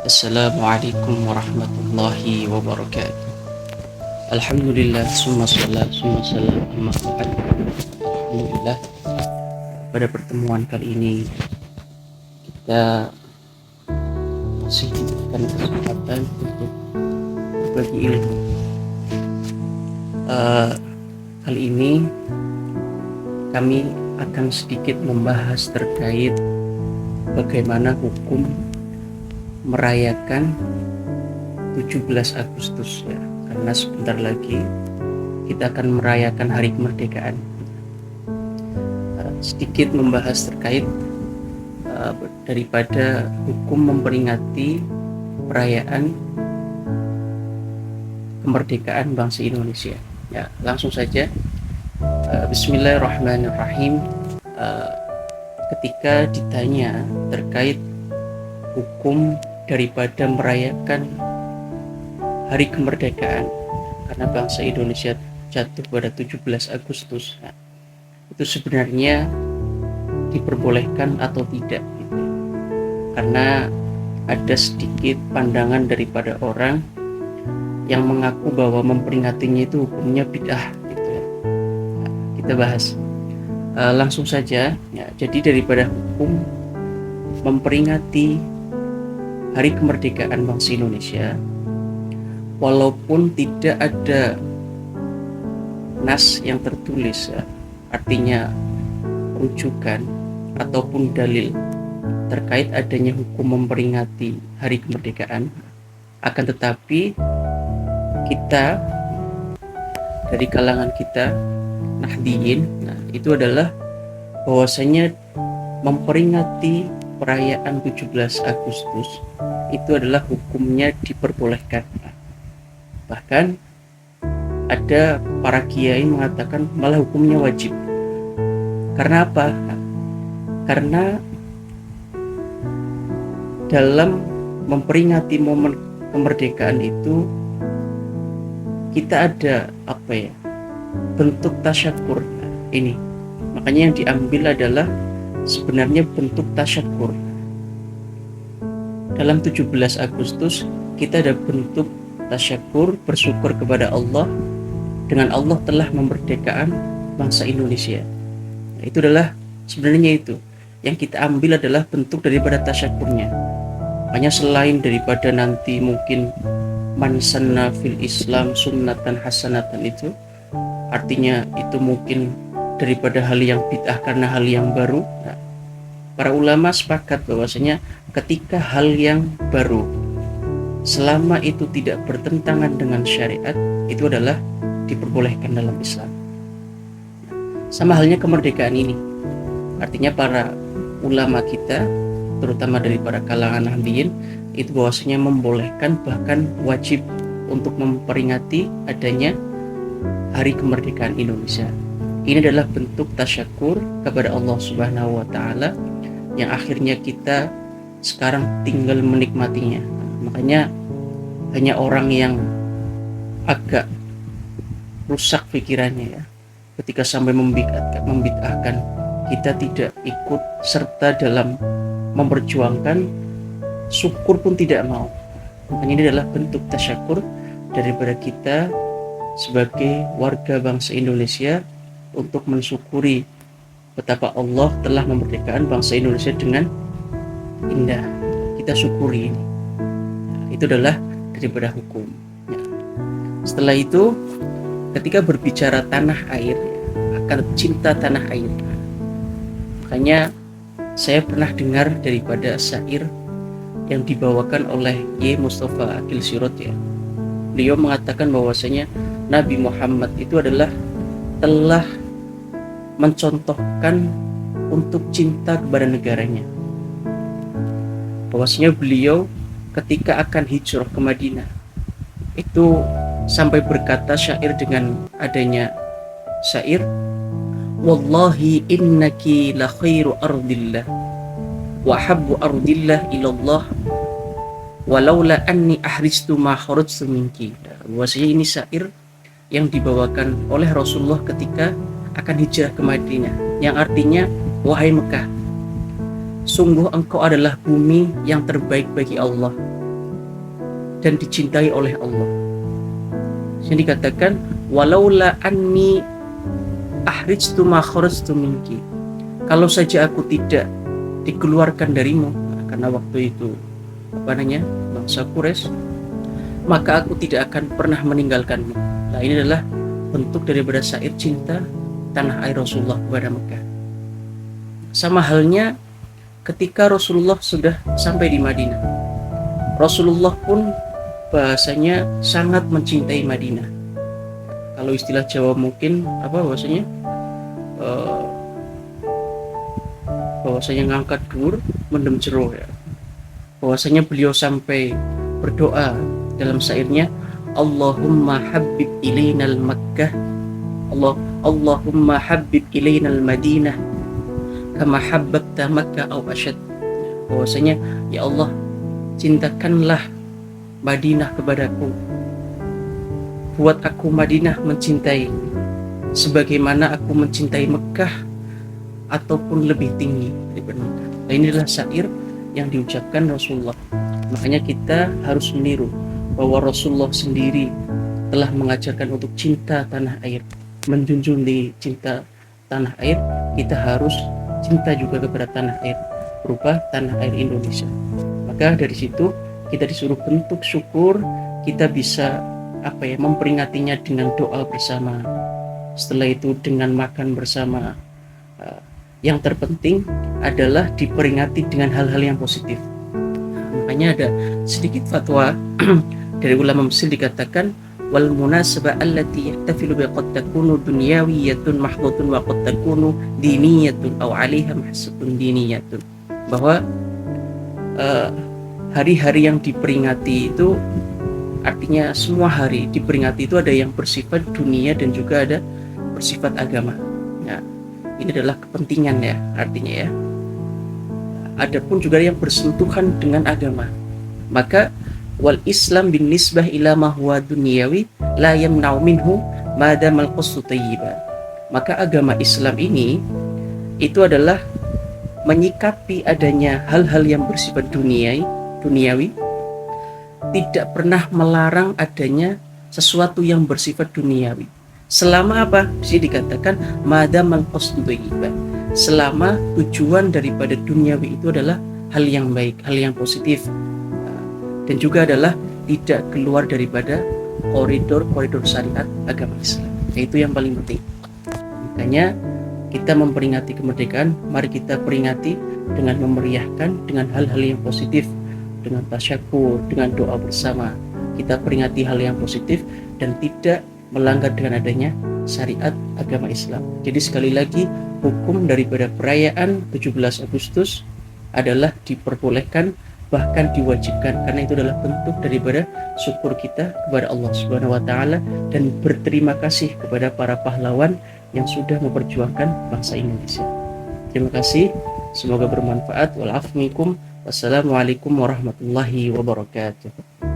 Assalamualaikum warahmatullahi wabarakatuh. Alhamdulillah, summa salat, summa salam, amma ba'd. Alhamdulillah, pada pertemuan kali ini kita masih diberikan kesempatan untuk berbagi ilmu. Kali ini kami akan sedikit membahas terkait bagaimana hukum merayakan 17 Agustus ya, karena sebentar lagi kita akan merayakan hari kemerdekaan. Sedikit membahas terkait daripada hukum memperingati perayaan kemerdekaan bangsa Indonesia. Ya, langsung saja. Bismillahirrahmanirrahim. Ketika ditanya terkait hukum daripada merayakan hari kemerdekaan karena bangsa Indonesia jatuh pada 17 Agustus, nah, itu sebenarnya diperbolehkan atau tidak gitu. Karena ada sedikit pandangan daripada orang yang mengaku bahwa memperingatinya itu hukumnya bid'ah gitu ya. Nah, kita bahas langsung saja ya. Jadi daripada hukum memperingati hari kemerdekaan bangsa Indonesia, walaupun tidak ada nas yang tertulis ya, artinya rujukan ataupun dalil terkait adanya hukum memperingati hari kemerdekaan, akan tetapi kita dari kalangan kita Nahdiyin, nah itu adalah bahwasanya memperingati perayaan 17 Agustus itu adalah hukumnya diperbolehkan. Bahkan ada para kiai mengatakan malah hukumnya wajib. Karena apa? Karena dalam memperingati momen kemerdekaan itu kita ada bentuk tasyakur ini. Makanya yang diambil adalah sebenarnya bentuk tasyakur. Dalam 17 Agustus kita ada bentuk tasyakur, bersyukur kepada Allah dengan Allah telah memerdekakan bangsa Indonesia. Nah, itu adalah sebenarnya itu yang kita ambil adalah bentuk daripada tasyakurnya. Hanya selain daripada nanti mungkin man sanna fil Islam sunnatan hasanatan, itu artinya itu mungkin daripada hal yang bid'ah karena hal yang baru. Nah, para ulama sepakat bahwasanya ketika hal yang baru selama itu tidak bertentangan dengan syariat, itu adalah diperbolehkan dalam Islam. Sama halnya kemerdekaan ini. Artinya para ulama kita, terutama dari para kalangan Nahdiyin, itu bahwasanya membolehkan, bahkan wajib untuk memperingati adanya hari kemerdekaan Indonesia. Ini adalah bentuk tasyakur kepada Allah Subhanahu wa Ta'ala yang akhirnya kita sekarang tinggal menikmatinya. Makanya hanya orang yang agak rusak pikirannya ya, ketika sampai membid'ahkan, kita tidak ikut serta dalam memperjuangkan, syukur pun tidak mau. Makanya ini adalah bentuk tasyakur daripada kita sebagai warga bangsa Indonesia untuk mensyukuri betapa Allah telah memerdekakan bangsa Indonesia dengan indah. Kita syukuri ini. Nah, itu adalah daripada hukum. Ya. Setelah itu, ketika berbicara tanah air, akan cinta tanah air. Makanya saya pernah dengar daripada syair yang dibawakan oleh Y. Mustafa Akil Sirot ya. Beliau mengatakan bahwasanya Nabi Muhammad itu adalah telah mencontohkan untuk cinta kepada negaranya. Bahwasanya beliau ketika akan hijrah ke Madinah itu sampai berkata syair dengan adanya syair, wallahi innaki la khairu ardillah wa habbu ardillah ilallah walaula anni ahristu ma kharajtu minki. Bahwasanya ini syair yang dibawakan oleh Rasulullah ketika akan hijrah ke Madinah, yang artinya, wahai Mekah, sungguh engkau adalah bumi yang terbaik bagi Allah, dan dicintai oleh Allah. Yang dikatakan walaula anni ahrijtu ma kharajtu minki. Kalau saja aku tidak dikeluarkan darimu, karena waktu itu bangsa Quraisy, maka aku tidak akan pernah meninggalkanmu. Nah, ini adalah bentuk daripada syair cinta tanah air Rasulullah kepada Mekah. Sama halnya ketika Rasulullah sudah sampai di Madinah, Rasulullah pun bahasanya sangat mencintai Madinah. Kalau istilah Jawa mungkin bahasanya ngangkat dur mendem jero ya. Bahwasanya beliau sampai berdoa dalam syairnya, Allahumma habib ilainal Makkah, Allahumma habib ilainal Madinah kama habbabta Makkah aw asyad. Bahwasanya ya Allah, cintakanlah Madinah kepadaku, buat aku Madinah mencintai sebagaimana aku mencintai Mekah ataupun lebih tinggi daripada Mekah. Nah, ini adalah syair yang diucapkan Rasulullah. Makanya kita harus meniru bahwa Rasulullah sendiri telah mengajarkan untuk cinta tanah air, menjunjung di cinta tanah air. Kita harus cinta juga kepada tanah air, berupa tanah air Indonesia. Maka dari situ kita disuruh bentuk syukur, kita bisa memperingatinya dengan doa bersama. Setelah itu dengan makan bersama. Yang terpenting adalah diperingati dengan hal-hal yang positif. Makanya ada sedikit fatwa dari ulama Mesir dikatakan wal munasabah allati yahtafilu bi qad takunu dunyawiyatun mahdhutun wa qad takunu diniyatun aw 'alaiha mahsatun diniyatun, bahwa hari-hari yang diperingati itu artinya semua hari diperingati itu ada yang bersifat dunia dan juga ada bersifat agama. Nah, ini adalah kepentingan ya, artinya ya. Adapun juga yang bersentuhan dengan agama. Maka wal Islam bin nisbah ila ma huwa dunyawi la yamna'u minhu ma damal qasdu thayyiban. Maka agama Islam ini itu adalah menyikapi adanya hal-hal yang bersifat duniawi, tidak pernah melarang adanya sesuatu yang bersifat duniawi. Selama bisa dikatakan madamal qasdu thayyiban, selama tujuan daripada duniawi itu adalah hal yang baik, hal yang positif, dan juga adalah tidak keluar daripada koridor syariat agama Islam. Itu yang paling penting. Makanya kita memperingati kemerdekaan, mari kita peringati dengan memeriahkan, dengan hal-hal yang positif, dengan tasyakur, dengan doa bersama. Kita peringati hal yang positif dan tidak melanggar dengan adanya syariat agama Islam. Jadi sekali lagi, hukum daripada perayaan 17 Agustus adalah diperbolehkan, bahkan diwajibkan, karena itu adalah bentuk daripada syukur kita kepada Allah Subhanahu wa taala dan berterima kasih kepada para pahlawan yang sudah memperjuangkan bangsa Indonesia. Terima kasih, semoga bermanfaat. Wassalamualaikum warahmatullahi wabarakatuh.